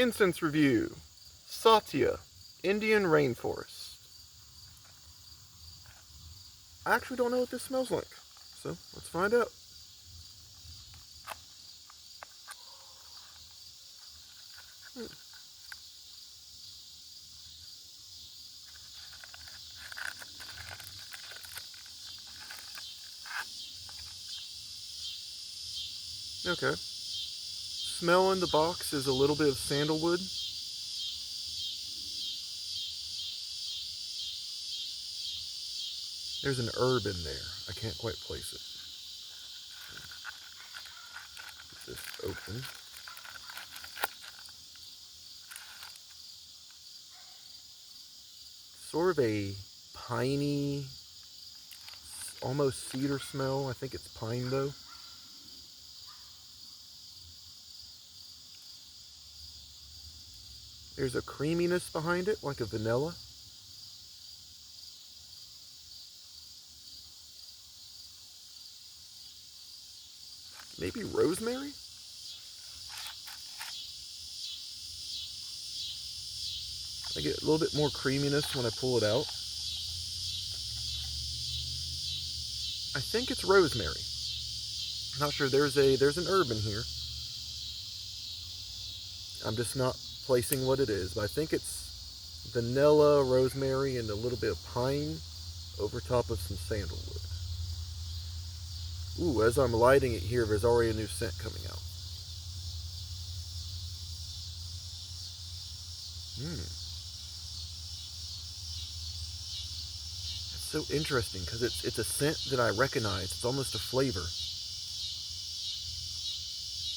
Incense review. Satya, Indian rainforest. I actually don't know what this smells like, so let's find out. Okay. Smell in the box is a little bit of sandalwood. There's an herb in there. I can't quite place it. Get this open. Sort of a piney, almost cedar smell. I think it's pine though. There's a creaminess behind it, like a vanilla. Maybe rosemary? I get a little bit more creaminess when I pull it out. I think it's rosemary. Not sure. There's an herb in here. I'm just not placing what it is, but I think it's vanilla, rosemary, and a little bit of pine over top of some sandalwood. Ooh, as I'm lighting it here, there's already a new scent coming out. It's so interesting because it's a scent that I recognize. It's almost a flavor.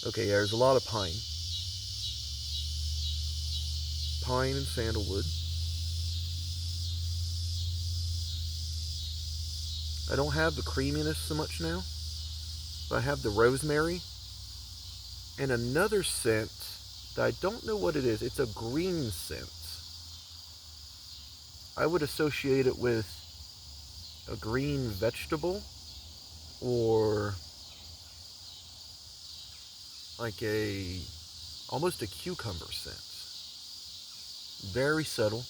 Okay, yeah, there's a lot of pine. Pine and sandalwood. I don't have the creaminess so much now, but I have the rosemary and another scent that I don't know what it is. It's a green scent. I would associate it with a green vegetable or like almost a cucumber scent. Very subtle.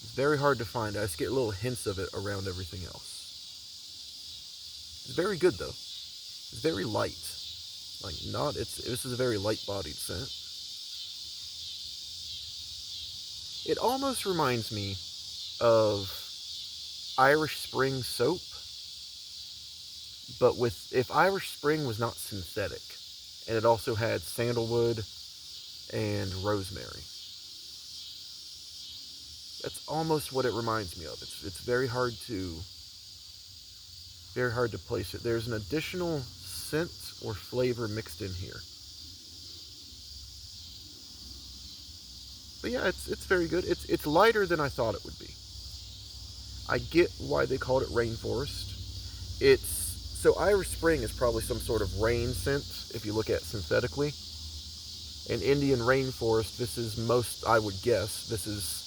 It's very hard to find. I just get little hints of it around everything else. It's very good though. It's very light. This is a very light-bodied scent. It almost reminds me of Irish Spring soap, but if Irish Spring was not synthetic, and it also had sandalwood and rosemary. That's almost what it reminds me of. It's very hard to place it. There's an additional scent or flavor mixed in here. But yeah, it's very good. It's lighter than I thought it would be. I get why they called it rainforest. So Irish Spring is probably some sort of rain scent if you look at it synthetically. And Indian rainforest, I would guess, this is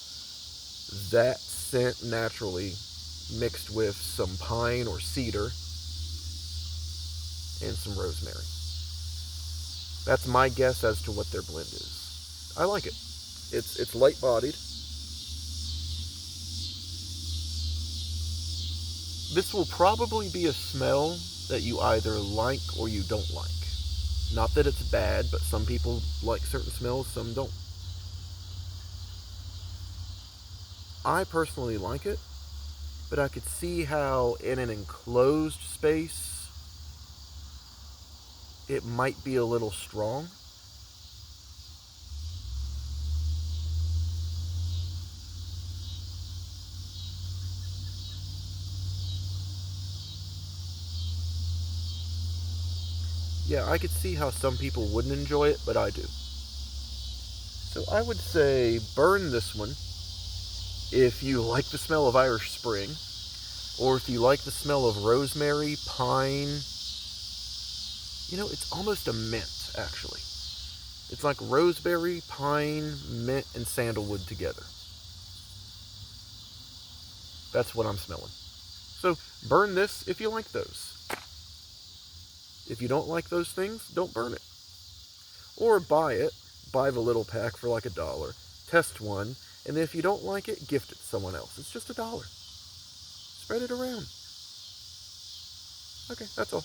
that scent naturally mixed with some pine or cedar and some rosemary. That's my guess as to what their blend is. I like it. It's light-bodied. This will probably be a smell that you either like or you don't like. Not that it's bad, but some people like certain smells, some don't. I personally like it, but I could see how in an enclosed space, it might be a little strong. Yeah, I could see how some people wouldn't enjoy it, but I do. So I would say burn this one if you like the smell of Irish Spring, or if you like the smell of rosemary, pine. It's almost a mint, actually. It's like rosemary, pine, mint, and sandalwood together. That's what I'm smelling. So burn this if you like those. If you don't like those things, don't burn it. Or buy it, buy the little pack for like $1, test one, and then if you don't like it, gift it to someone else. It's just $1. Spread it around. Okay, that's all.